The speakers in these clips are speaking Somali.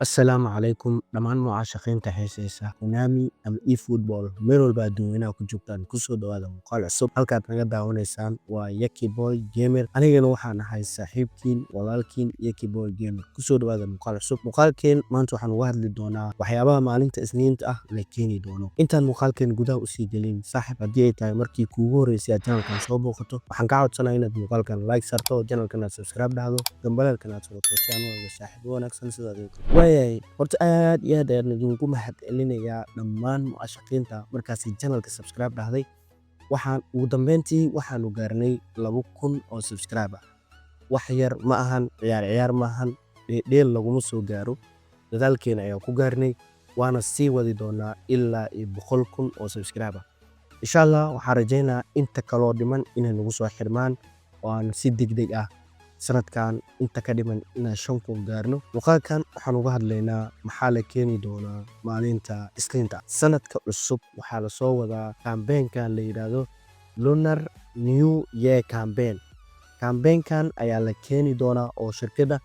Assalaamu calaykum dhammaan mucaashaqiinta xiisaysa Konami ama eFootball meel walba adduunyada ku joogtaan kusoo dhawaada muuqaal cusub halkaad naga daawanaysaan waa Yaki Boy Gamer anigana waxaan ahay saaxiibkiin walaalkiin Yaki Boy Gamer kusoo dhawaada muuqaal cusub muuqaalkeen maanta waxaan uga hadli doonaa waxyaabaha maalinta Isniinta ah la keeni doono intaan muuqaalkeen gudaha u sii gelin saaxiib haddii ay tahay markii kuugu horeysay aad channelkan soo booqato waxaan ka codsanayaa inaad muuqaalkan like sarto channelkan aad subscribe dhahdo gambaleelkan aad furato si aan u helo saaxiibo wanaagsan sidaad horta aad iyo aad ayaan idinku mahadcelinayaa dhammaan mucaashaqiinta markaasi channelka subscribe dhahday waxaan ugu dambeyntii waxaanu gaarnay 2,000 oo subscribe ah wax yar ma ahan ciyaar ma ahan dheel laguma soo gaaro dadaalkeena ayaan ku gaarnay waana sii wadi doonaa ilaa 100,000 oo subscribe ah insha Allah waxaan rajaynayaa inta kaloo dhiman inay nagu soo xirmaan oo aan si degdeg ah sanadkan inta ka dhiman inaan 5,000 gaarno muuqaalkan waxaan uga hadlaynaa maxaa la keeni doonaa maalinta Isniinta sanadka cusub waxaa la soo wadaa campaign-kan la yiraahdo Lunar New Year campaign-kan ayaa la keeni doonaa oo shirkadda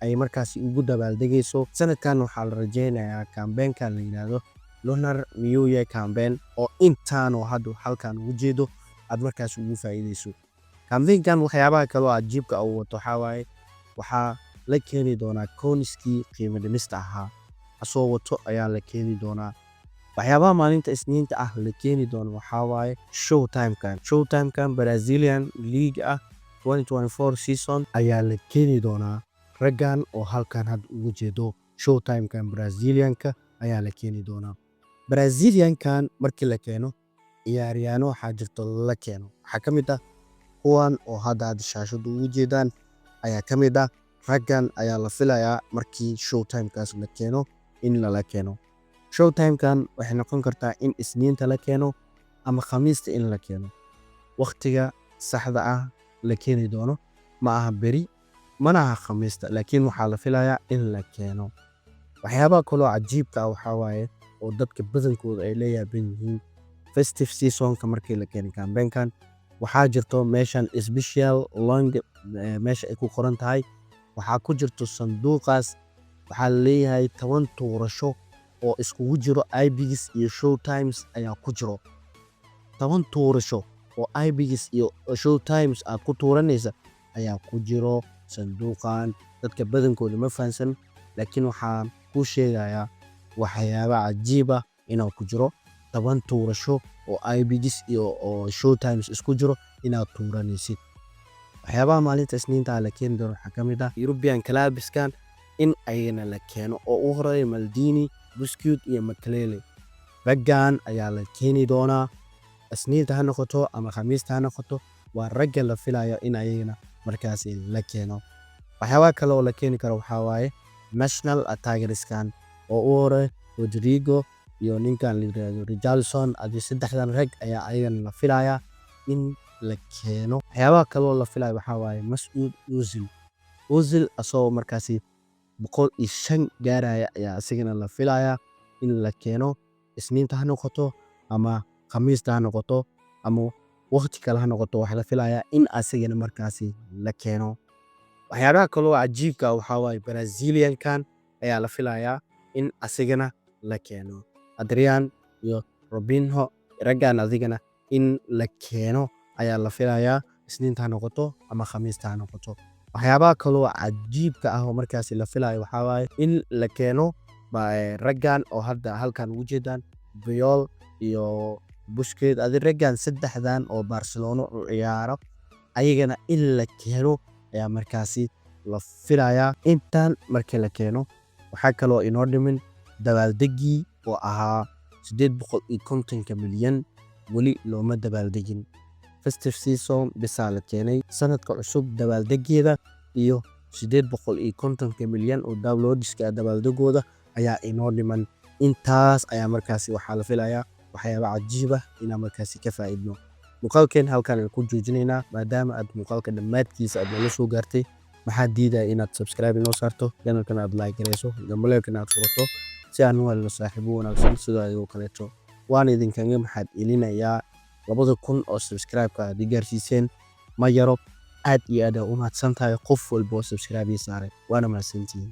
ay markaasi ugu dabaaldegayso sanadkan waxaa la rajaynayaa campaign-kan la yiraahdo Lunar New Year campaign oo intaanoo hadda halkan ugu jeedo aad markaasi ugu faa'iideyso campaign-kan waxyaabaha kale oo ajiibka uu wato waxaa la keeni doonaa kooniskii qiimo dhimista ahaa asoo wato ayaa la keeni doonaa waxyaabaha maalinta Isniinta ah la keeni doono showtime-kan Brazilian League ah 2024 season ayaa la keeni doonaa raggan oo halkan had ugu jeedo showtime-kan Brazilian-ka ayaa la keeni doonaa Brazilian-kan markii la keeno ciyaaryahanno waxaa jirto la keeno waxaa ka mid ah kuwan oo hadda shaashada ugu jeedaan ayaa ka mid ah raggan ayaa la filayaa markii showtime-kaas la keeno in la keeno showtime-kan waxay noqon kartaa in Isniinta la keeno ama Khamiista in la keeno waqtiga saxda ah la keeni doono ma aha beri mana aha Khamiista laakiin waxaa la filayaa in la keeno waxyaabaha kale oo cajiibka waxaa waaye oo dadka badankooda ay leeyahay yihiin festive season-ka markii la keeno campaign-kan waxaa jirto meeshan special long meesha ay ku qoran tahay waxaa ku jirto sanduuqaas waxaa leeyahay 10 tuurasho oo iskugu jiro IBX iyo Showtimes ayaa ku jiro 10 tuurasho oo IBX iyo Showtimes aad ku tuuranaysa ayaa ku jiro sanduuqan dadka badankooda ma fahansan laakiin waxaan ku sheegayaa waxyaabo cajiib ah inuu ku jiro 10 tuurasho oo IBX iyo Showtimes isku jiro inaad tuuranaysid waxyaabaha maalinta Isniinta la keeni doono waxaa ka mid ah European clubskan in ayna la keeno oo u horeeya Maldini Busquets iyo Makelele raggan ayaa la keeni doonaa Isniinta ha noqoto ama Khamiista ha noqoto waa ragga la filayo in ayna markaasi la keeno waxyaabaha kale oo la keeni karo waxaa waaye national attackerskan oo u horeeya Rodrigo iyo ninkan la yiraahdo Richarlison adi saddexdan rag ayaa ayagana la filayaa in la keeno waxyaabaha kale oo la filayo waxaa waaye Mesut Ozil asoo markaasi 105 gaaraya ayaa asigana la filayaa in la keeno Isniinta ha noqoto ama Khamiista ha noqoto ama waqti kale ha noqoto waxa la filayaa in asigana markaasi la keeno waxyaabaha kale oo cajiibka waxaa waaye Brazilian-kan ayaa la filayaa in asigana la keeno Adrian iyo Robinho raggan adigana in la keeno ayaa la filayaa Isniinta ha noqoto ama Khamiista ha noqoto waxyaabaha kale oo cajiibka ah oo markaasi la filayo waxaa waaye in la keeno raggan oo hadda halkan ugu jeedaan Puyol iyo Busquets adi raggan saddexdan oo Barcelona u ciyaaro ayagana in la keeno ayaa markaasi la filayaa intaan markii la keeno waxaa kale oo inoo dhimin dabaaldegii oo ahaa 850 milyan wali looma dabaaldegin festive season bisa la keenay sanadka cusub dabaaldegeeda iyo 850 milyan oo downloadska dabaaldegooda ayaa inoo dhiman intaas ayaa markaasi waxaa la filayaa waxyaabo cajiib ah inaan markaasi ka faa'iidno muuqaalkeen halkan ku joojinaynaa maadaama aad muuqaalka dhammaadkiisa aad nala soo gaartay maxaa diidaa inaad subscribe inoo saarto channelkan aad like gareyso gambaleelkan aad furato si aan u helno saaxiibo wanaagsan sida ayuu kaleeto waan idinkaga maxad ilinayaa 2,000 oo subscribe-ka aad gaarsiiseen ma yaro aad iyo aad u mahadsantahay qof walba oo subscribe saaray waana mahadsantihiin